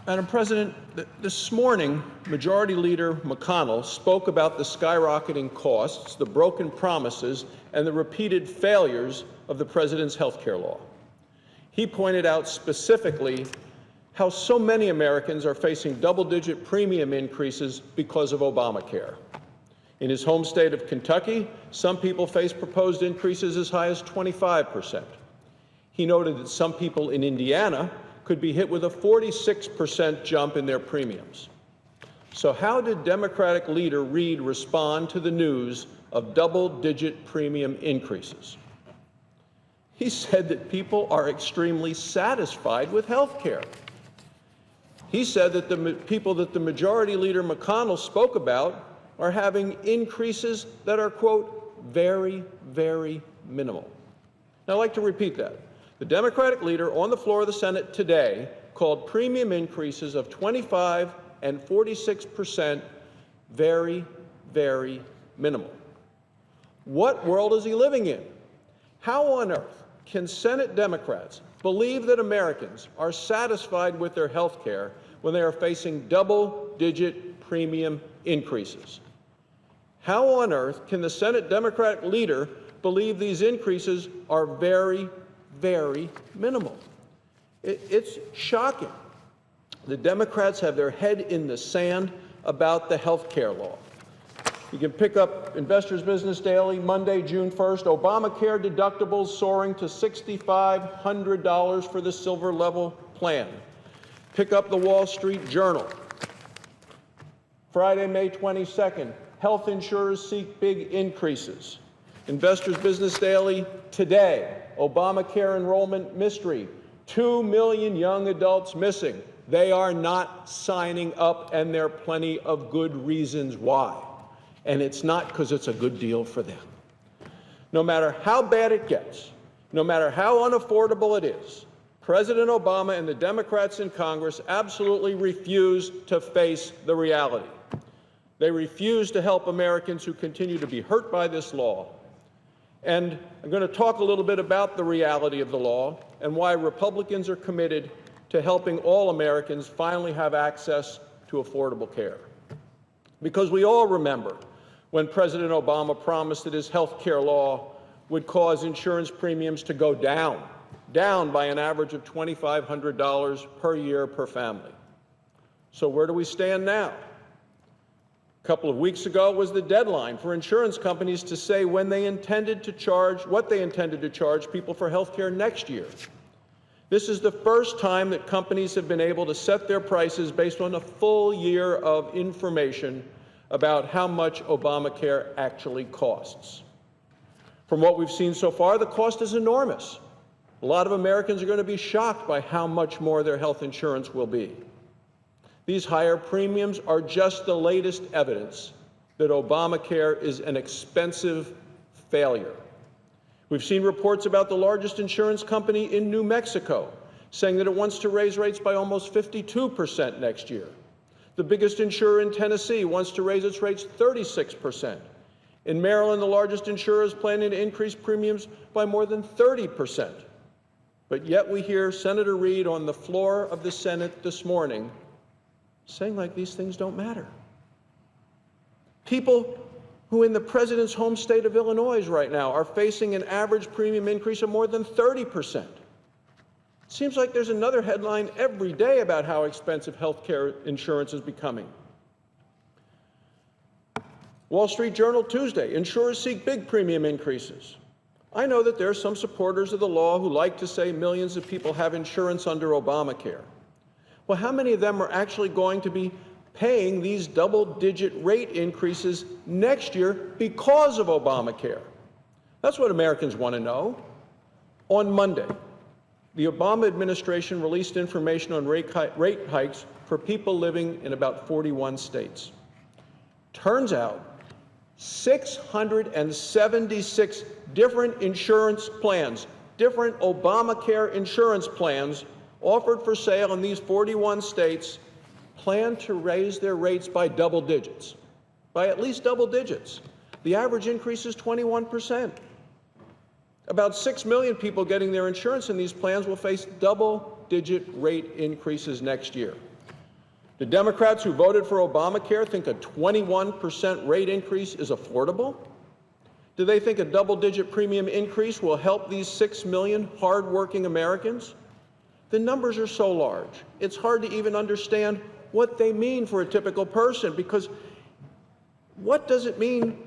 Madam President, this morning, Majority Leader McConnell spoke about the skyrocketing costs, the broken promises, and the repeated failures of the President's health care law. He pointed out specifically how so many Americans are facing double-digit premium increases because of Obamacare. In his home state of Kentucky, some people face proposed increases as high as 25%. He noted that some people in Indiana could be hit with a 46% jump in their premiums. So how did Democratic leader Reid respond to the news of double-digit premium increases? He said that people are extremely satisfied with health care. He said that the people that the Majority Leader McConnell spoke about are having increases that are, quote, very, very minimal. Now, I'd like to repeat that. The Democratic leader on the floor of the Senate today called premium increases of 25 and 46% very, very minimal. What world is he living in? How on earth can Senate Democrats believe that Americans are satisfied with their health care when they are facing double-digit premium increases? How on earth can the Senate Democratic leader believe these increases are very, very minimal? It's shocking. The Democrats have their head in the sand about the health care law. You can pick up Investors Business Daily, Monday, June 1st, Obamacare deductibles soaring to $6,500 for the silver level plan. Pick up the Wall Street Journal, Friday, May 22nd, health insurers seek big increases. Investors Business Daily today, Obamacare enrollment mystery, 2 million young adults missing. They are not signing up, and there are plenty of good reasons why. And it's not because it's a good deal for them. No matter how bad it gets, no matter how unaffordable it is, President Obama and the Democrats in Congress absolutely refuse to face the reality. They refuse to help Americans who continue to be hurt by this law. And I'm going to talk a little bit about the reality of the law and why Republicans are committed to helping all Americans finally have access to affordable care. Because we all remember when President Obama promised that his health care law would cause insurance premiums to go down by an average of $2,500 per year per family. So where do we stand now? A couple of weeks ago was the deadline for insurance companies to say when they intended to charge, what they intended to charge people for health care next year. This is the first time that companies have been able to set their prices based on a full year of information about how much Obamacare actually costs. From what we've seen so far, the cost is enormous. A lot of Americans are going to be shocked by how much more their health insurance will be. These higher premiums are just the latest evidence that Obamacare is an expensive failure. We've seen reports about the largest insurance company in New Mexico saying that it wants to raise rates by almost 52% next year. The biggest insurer in Tennessee wants to raise its rates 36%. In Maryland, the largest insurer is planning to increase premiums by more than 30%. But yet we hear Senator Reid on the floor of the Senate this morning saying like these things don't matter. People who in the president's home state of Illinois right now are facing an average premium increase of more than 30%. It seems like there's another headline every day about how expensive health care insurance is becoming. Wall Street Journal Tuesday, insurers seek big premium increases. I know that there are some supporters of the law who like to say millions of people have insurance under Obamacare. Well, how many of them are actually going to be paying these double-digit rate increases next year because of Obamacare? That's what Americans want to know. On Monday, the Obama administration released information on rate hikes for people living in about 41 states. Turns out 676 different insurance plans, different Obamacare insurance plans offered for sale in these 41 states plan to raise their rates by double digits, by at least double digits. The average increase is 21%. About 6 million people getting their insurance in these plans will face double-digit rate increases next year. Do Democrats who voted for Obamacare think a 21% rate increase is affordable? Do they think a double-digit premium increase will help these 6 million hardworking Americans? The numbers are so large, it's hard to even understand what they mean for a typical person, because what does it mean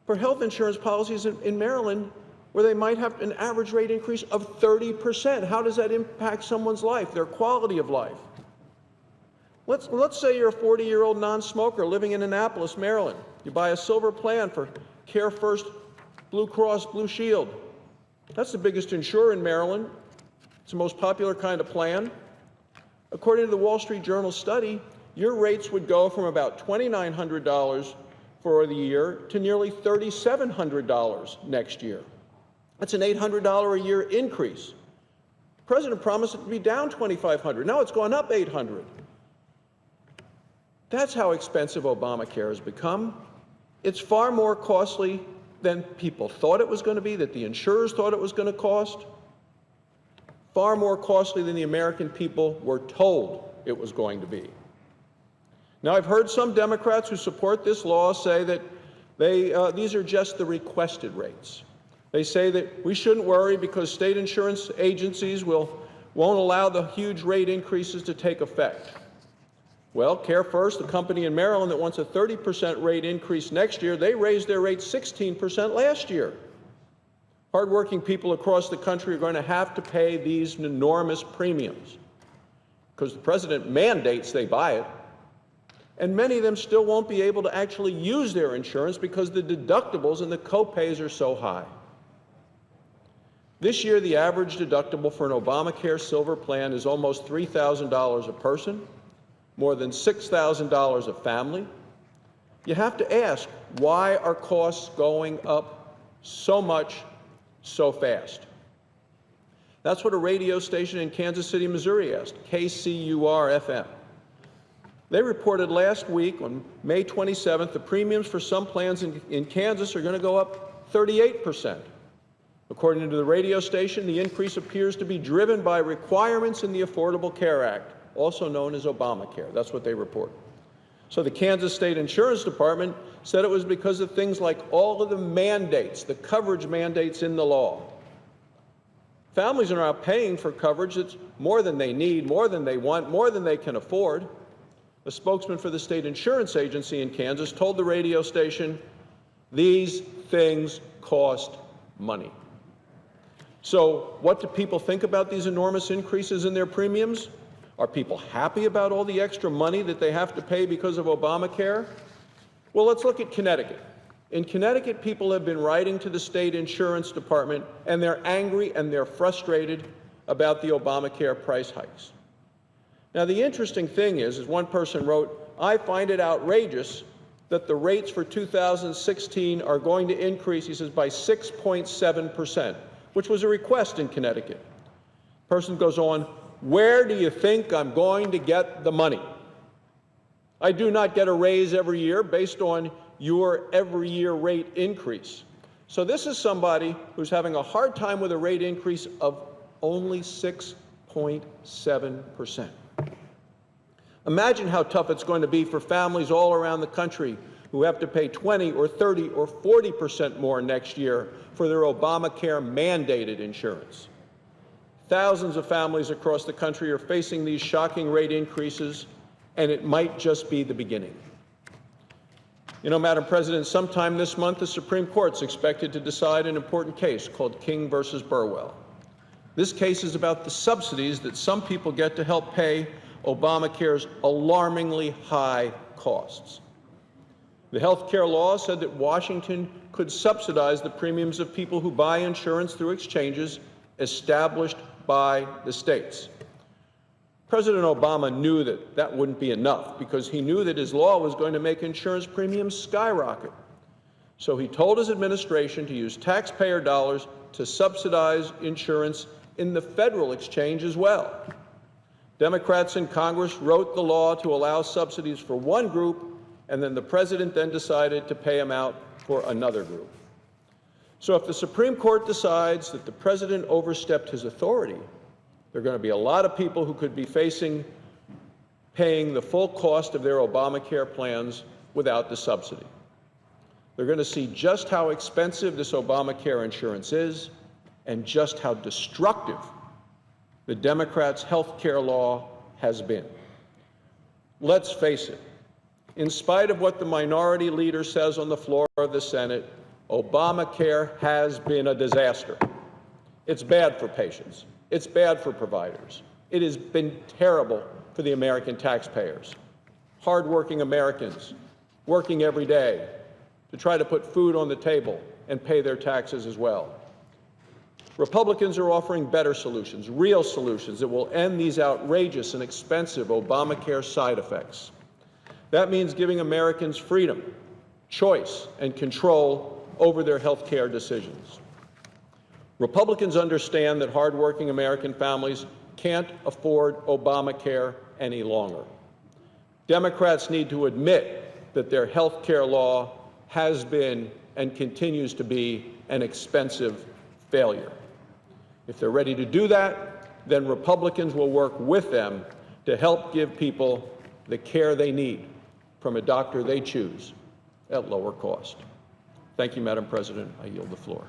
for health insurance policies in Maryland where they might have an average rate increase of 30%? How does that impact someone's life, their quality of life? Let's say you're a 40-year-old non-smoker living in Annapolis, Maryland. You buy a silver plan for Care First Blue Cross Blue Shield. That's the biggest insurer in Maryland. It's the most popular kind of plan. According to the Wall Street Journal study, your rates would go from about $2,900 for the year to nearly $3,700 next year. That's an $800 a year increase. The president promised it to be down $2,500. Now it's gone up $800. That's how expensive Obamacare has become. It's far more costly than people thought it was going to be, that the insurers thought it was going to cost. Far more costly than the American people were told it was going to be. Now, I've heard some Democrats who support this law say that these are just the requested rates. They say that we shouldn't worry because state insurance agencies won't allow the huge rate increases to take effect. Well, Care First, the company in Maryland that wants a 30% rate increase next year, they raised their rate 16% last year. Hardworking people across the country are going to have to pay these enormous premiums because the president mandates they buy it. And many of them still won't be able to actually use their insurance because the deductibles and the copays are so high. This year, the average deductible for an Obamacare Silver plan is almost $3,000 a person, more than $6,000 a family. You have to ask, why are costs going up so much, so fast? That's what a radio station in Kansas City, Missouri asked, KCUR-FM. They reported last week, on May 27th, the premiums for some plans in Kansas are going to go up 38%. According to the radio station, the increase appears to be driven by requirements in the Affordable Care Act, also known as Obamacare. That's what they report. So the Kansas State Insurance Department said it was because of things like all of the mandates, the coverage mandates in the law. Families are now paying for coverage that's more than they need, more than they want, more than they can afford. A spokesman for the state insurance agency in Kansas told the radio station, these things cost money. So what do people think about these enormous increases in their premiums? Are people happy about all the extra money that they have to pay because of Obamacare? Well, let's look at Connecticut. In Connecticut, people have been writing to the state insurance department, and they're angry and they're frustrated about the Obamacare price hikes. Now, the interesting thing is, as one person wrote, I find it outrageous that the rates for 2016 are going to increase, he says, by 6.7%, which was a request in Connecticut. The person goes on, where do you think I'm going to get the money? I do not get a raise every year based on your every year rate increase. So this is somebody who's having a hard time with a rate increase of only 6.7%. Imagine how tough it's going to be for families all around the country who have to pay 20 or 30 or 40% more next year for their Obamacare mandated insurance. Thousands of families across the country are facing these shocking rate increases, and it might just be the beginning. You know, Madam President, sometime this month, the Supreme Court's expected to decide an important case called King versus Burwell. This case is about the subsidies that some people get to help pay Obamacare's alarmingly high costs. The health care law said that Washington could subsidize the premiums of people who buy insurance through exchanges established by the states. President Obama knew that that wouldn't be enough because he knew that his law was going to make insurance premiums skyrocket. So he told his administration to use taxpayer dollars to subsidize insurance in the federal exchange as well. Democrats in Congress wrote the law to allow subsidies for one group, and then the president then decided to pay them out for another group. So if the Supreme Court decides that the president overstepped his authority, there are going to be a lot of people who could be facing paying the full cost of their Obamacare plans without the subsidy. They're going to see just how expensive this Obamacare insurance is and just how destructive the Democrats' health care law has been. Let's face it, in spite of what the minority leader says on the floor of the Senate, Obamacare has been a disaster. It's bad for patients. It's bad for providers. It has been terrible for the American taxpayers, hardworking Americans working every day to try to put food on the table and pay their taxes as well. Republicans are offering better solutions, real solutions that will end these outrageous and expensive Obamacare side effects. That means giving Americans freedom, choice, and control over their health care decisions. Republicans understand that hardworking American families can't afford Obamacare any longer. Democrats need to admit that their health care law has been and continues to be an expensive failure. If they're ready to do that, then Republicans will work with them to help give people the care they need from a doctor they choose at lower cost. Thank you, Madam President. I yield the floor.